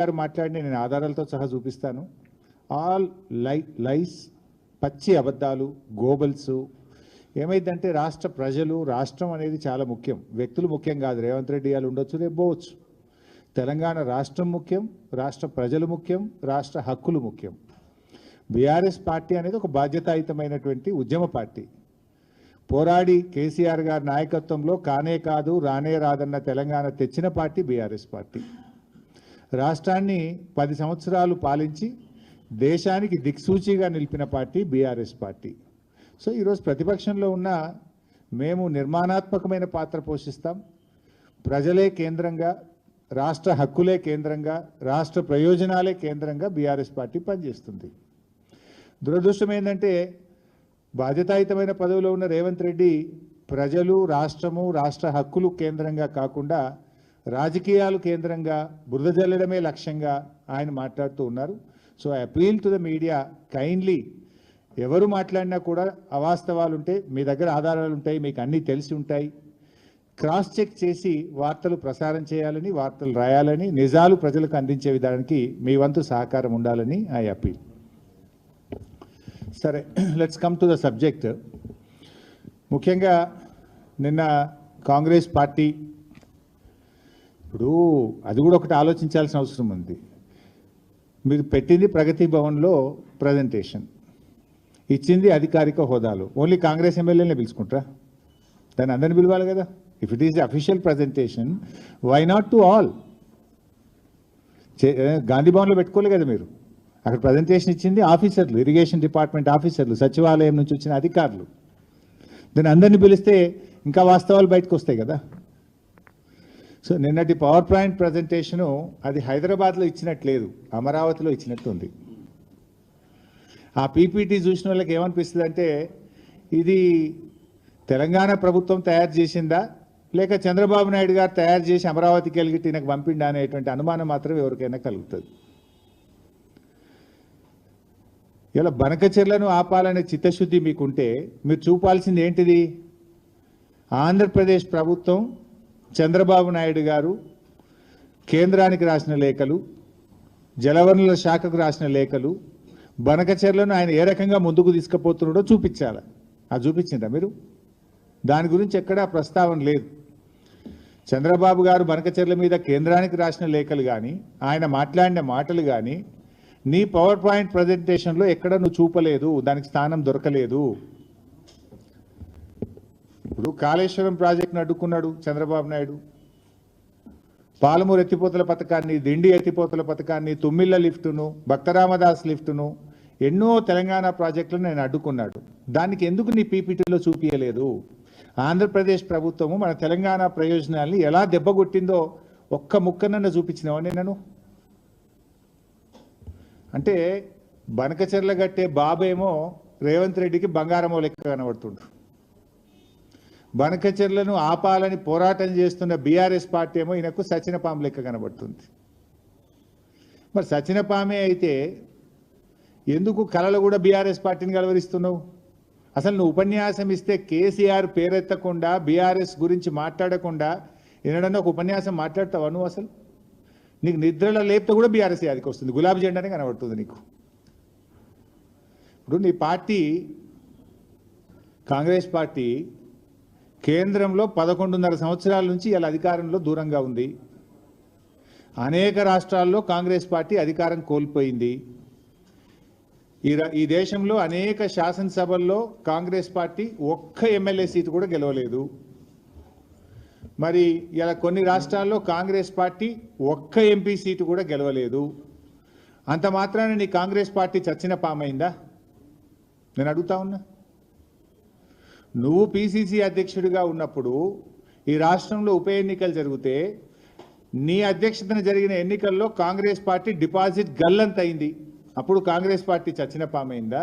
గారు మాట్లాడిన నేను ఆధారాలతో సహా చూపిస్తాను. ఆల్ లైస్, పచ్చి అబద్ధాలు, గోబల్స్. ఏమైందంటే రాష్ట్ర ప్రజలు, రాష్ట్రం అనేది చాలా ముఖ్యం, వ్యక్తులు ముఖ్యం కాదు. రేవంత్ రెడ్డి గారు ఉండొచ్చు, రేపు పోవచ్చు. తెలంగాణ రాష్ట్రం ముఖ్యం, రాష్ట్ర ప్రజలు ముఖ్యం, రాష్ట్ర హక్కులు ముఖ్యం. బీఆర్ఎస్ పార్టీ అనేది ఒక బాధ్యతాయుతమైనటువంటి ఉద్యమ పార్టీ. పోరాడి కేసీఆర్ గారి నాయకత్వంలో కానే కాదు రానే రాదన్న తెలంగాణ తెచ్చిన పార్టీ బీఆర్ఎస్ పార్టీ. రాష్ట్రాన్ని 10 సంవత్సరాలు పాలించి దేశానికి దిక్సూచిగా నిలిపిన పార్టీ బీఆర్ఎస్ పార్టీ. సో ఈరోజు ప్రతిపక్షంలో ఉన్న మేము నిర్మాణాత్మకమైన పాత్ర పోషిస్తాం. ప్రజలే కేంద్రంగా, రాష్ట్ర హక్కులే కేంద్రంగా, రాష్ట్ర ప్రయోజనాలే కేంద్రంగా బీఆర్ఎస్ పార్టీ పనిచేస్తుంది. దురదృష్టం ఏంటంటే బాధ్యతాయుతమైన పదవిలో ఉన్న రేవంత్ రెడ్డి ప్రజలు, రాష్ట్రము, రాష్ట్ర హక్కులు కేంద్రంగా కాకుండా రాజకీయాలు కేంద్రంగా బురద జల్లడమే లక్ష్యంగా ఆయన మాట్లాడుతూ ఉన్నారు. So I appeal to the media, kindly ఎవరు మాట్లాడినా కూడా అవాస్తవాలు ఉంటే మీ దగ్గర ఆధారాలు ఉంటాయి, మీకు అన్నీ తెలిసి ఉంటాయి, క్రాస్ చెక్ చేసి వార్తలు ప్రసారం చేయాలని, వార్తలు రాయాలని, నిజాలు ప్రజలకు అందించే విధానానికి మీ వంతు సహకారం ఉండాలని ఐ అపీల్. సరే, let's come to the subject. ముఖ్యంగా నిన్న కాంగ్రెస్ పార్టీ, ఇప్పుడు అది కూడా ఒకటి ఆలోచించాల్సిన అవసరం ఉంది. మీరు పెట్టింది ప్రగతి భవన్లో ప్రజెంటేషన్, ఇచ్చింది అధికారిక హోదాలో. ఓన్లీ కాంగ్రెస్ ఎమ్మెల్యేనే పిలుచుకుంటారా? దాన్ని అందరిని పిలవాలి కదా. If it is the official presentation, why not to all? Gandhi భవన్లో పెట్టుకోలే కదా మీరు. అక్కడ ప్రజెంటేషన్ ఇచ్చింది ఆఫీసర్లు, ఇరిగేషన్ డిపార్ట్మెంట్ ఆఫీసర్లు, సచివాలయం నుంచి వచ్చిన అధికారులు. దాన్ని అందరినీ పిలిస్తే ఇంకా వాస్తవాలు బయటకు వస్తాయి కదా. సో నిన్నటి పవర్ పాయింట్ ప్రజెంటేషను అది హైదరాబాద్లో ఇచ్చినట్లేదు, అమరావతిలో ఇచ్చినట్టు ఉంది. ఆ పీపీటీ చూసిన వాళ్ళకి ఏమనిపిస్తుంది అంటే ఇది తెలంగాణ ప్రభుత్వం తయారు చేసిందా, లేక చంద్రబాబు నాయుడు గారు తయారు చేసి అమరావతికి వెళ్ళి ఈయనకు పంపిండా అనేటువంటి అనుమానం మాత్రం ఎవరికైనా కలుగుతుంది. ఇలా బనకచెర్లను ఆపాలనే చిత్తశుద్ధి మీకుంటే మీరు చూపాల్సింది ఏంటిది? ఆంధ్రప్రదేశ్ ప్రభుత్వం, చంద్రబాబు నాయుడు గారు కేంద్రానికి రాసిన లేఖలు, జలవనరుల శాఖకు రాసిన లేఖలు, బనకచెర్లను ఆయన ఏ రకంగా ముందుకు తీసుకుపోతున్నాడో చూపించాలి. అది చూపించిందా మీరు? దాని గురించి ఎక్కడా ప్రస్తావన లేదు. చంద్రబాబు గారు బనకచెర్ల మీద కేంద్రానికి రాసిన లేఖలు కానీ, ఆయన మాట్లాడిన మాటలు కానీ నీ పవర్ పాయింట్ ప్రజెంటేషన్లో ఎక్కడ నువ్వు చూపలేదు, దానికి స్థానం దొరకలేదు. ఇప్పుడు కాళేశ్వరం ప్రాజెక్టును అడ్డుకున్నాడు చంద్రబాబు నాయుడు, పాలమూరు ఎత్తిపోతల పథకాన్ని, దిండి ఎత్తిపోతల పథకాన్ని, తుమ్మిళ్ళ లిఫ్టును, భక్తరామదాస్ లిఫ్టును, ఎన్నో తెలంగాణ ప్రాజెక్టులను నేను అడ్డుకున్నాడు. దానికి ఎందుకు నీ పీపీటీలో చూపించలేదు? ఆంధ్రప్రదేశ్ ప్రభుత్వము మన తెలంగాణ ప్రయోజనాల్ని ఎలా దెబ్బగొట్టిందో ఒక్క ముక్కనన్నా చూపించినావని నేను. అంటే బనకచెర్ల గట్టే బాబేమో రేవంత్ రెడ్డికి బంగారమో లెక్క కనబడుతుండ్రు. బనకచెర్లను ఆపాలని పోరాటం చేస్తున్న బీఆర్ఎస్ పార్టీ ఏమో ఈయనకు సచినపాము లెక్క కనబడుతుంది. మరి సచినపామే అయితే ఎందుకు కళలు కూడా బీఆర్ఎస్ పార్టీని కలవరిస్తున్నావు? అసలు నువ్వు ఉపన్యాసం ఇస్తే కేసీఆర్ పేరెత్తకుండా, బీఆర్ఎస్ గురించి మాట్లాడకుండా ఏనాడన్నా ఒక ఉపన్యాసం మాట్లాడతావా నువ్వు? అసలు నీకు నిద్రలో లేపితే కూడా బీఆర్ఎస్ యాదికి వస్తుంది, గులాబీ జెండానే కనబడుతుంది నీకు. ఇప్పుడు నీ పార్టీ, కాంగ్రెస్ పార్టీ కేంద్రంలో 11.5 సంవత్సరాల నుంచి ఇలా అధికారంలో దూరంగా ఉంది. అనేక రాష్ట్రాల్లో కాంగ్రెస్ పార్టీ అధికారం కోల్పోయింది. ఈ దేశంలో అనేక శాసనసభల్లో కాంగ్రెస్ పార్టీ ఒక్క ఎమ్మెల్యే సీటు కూడా గెలవలేదు. మరి ఇలా కొన్ని రాష్ట్రాల్లో కాంగ్రెస్ పార్టీ ఒక్క ఎంపీ సీటు కూడా గెలవలేదు. అంత మాత్రాన నీ కాంగ్రెస్ పార్టీ చచ్చిన పామైందా? నేను అడుగుతా ఉన్నా. నువ్వు పిసిసి అధ్యక్షుడిగా ఉన్నప్పుడు ఈ రాష్ట్రంలో ఉప ఎన్నికలు జరిగితే నీ అధ్యక్షతన జరిగిన ఎన్నికల్లో కాంగ్రెస్ పార్టీ డిపాజిట్ గల్లంతైంది. అప్పుడు కాంగ్రెస్ పార్టీ చచ్చిన పామైందా?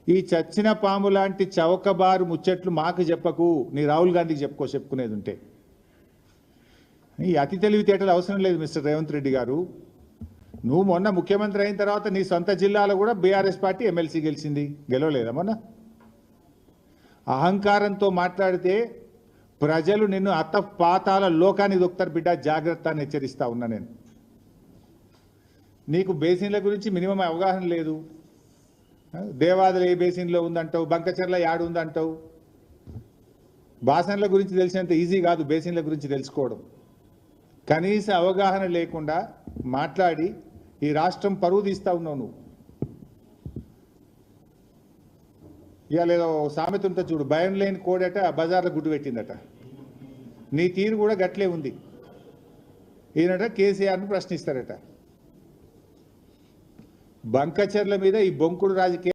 ఈ చచ్చిన పాము లాంటి చౌకబారు ముచ్చట్లు మాకు చెప్పకు, నీ రాహుల్ గాంధీకి చెప్పుకునేది ఉంటే. ఈ అతి తెలివితేటలు అవసరం లేదు మిస్టర్ రేవంత్ రెడ్డి గారు. నువ్వు మొన్న ముఖ్యమంత్రి అయిన తర్వాత నీ సొంత జిల్లాలో కూడా బీఆర్ఎస్ పార్టీ ఎమ్మెల్సీ గెలిచింది, గెలవలేదా మొన్న? అహంకారంతో మాట్లాడితే ప్రజలు నిన్ను అత్త పాతాల లోకాన్ని దొక్కుతారు బిడ్డ, జాగ్రత్త అని హెచ్చరిస్తా ఉన్నా నేను. నీకు బేసిన్ల గురించి మినిమం అవగాహన లేదు. దేవాదులు ఏ బేసిన్లో ఉందంటావు, బంకచర్ల యాడు ఉందంటావు. బాసన్ల గురించి తెలిసినంత ఈజీ కాదు బేసిన్ల గురించి తెలుసుకోవడం. కనీస అవగాహన లేకుండా మాట్లాడి ఈ రాష్ట్రం పరువు తీస్తా ఉన్నావు నువ్వు. ఇవాళ ఏదో సామెత ఉంటే చూడు, భయం లేని కోడట బజార్లో గుడ్డు పెట్టిందట. నీ తీరు కూడా గట్లే ఉంది. ఈయనట కేసీఆర్ను ప్రశ్నిస్తారట. బంకచర్ల మీద ఈ బొంకుడు రాజకీయ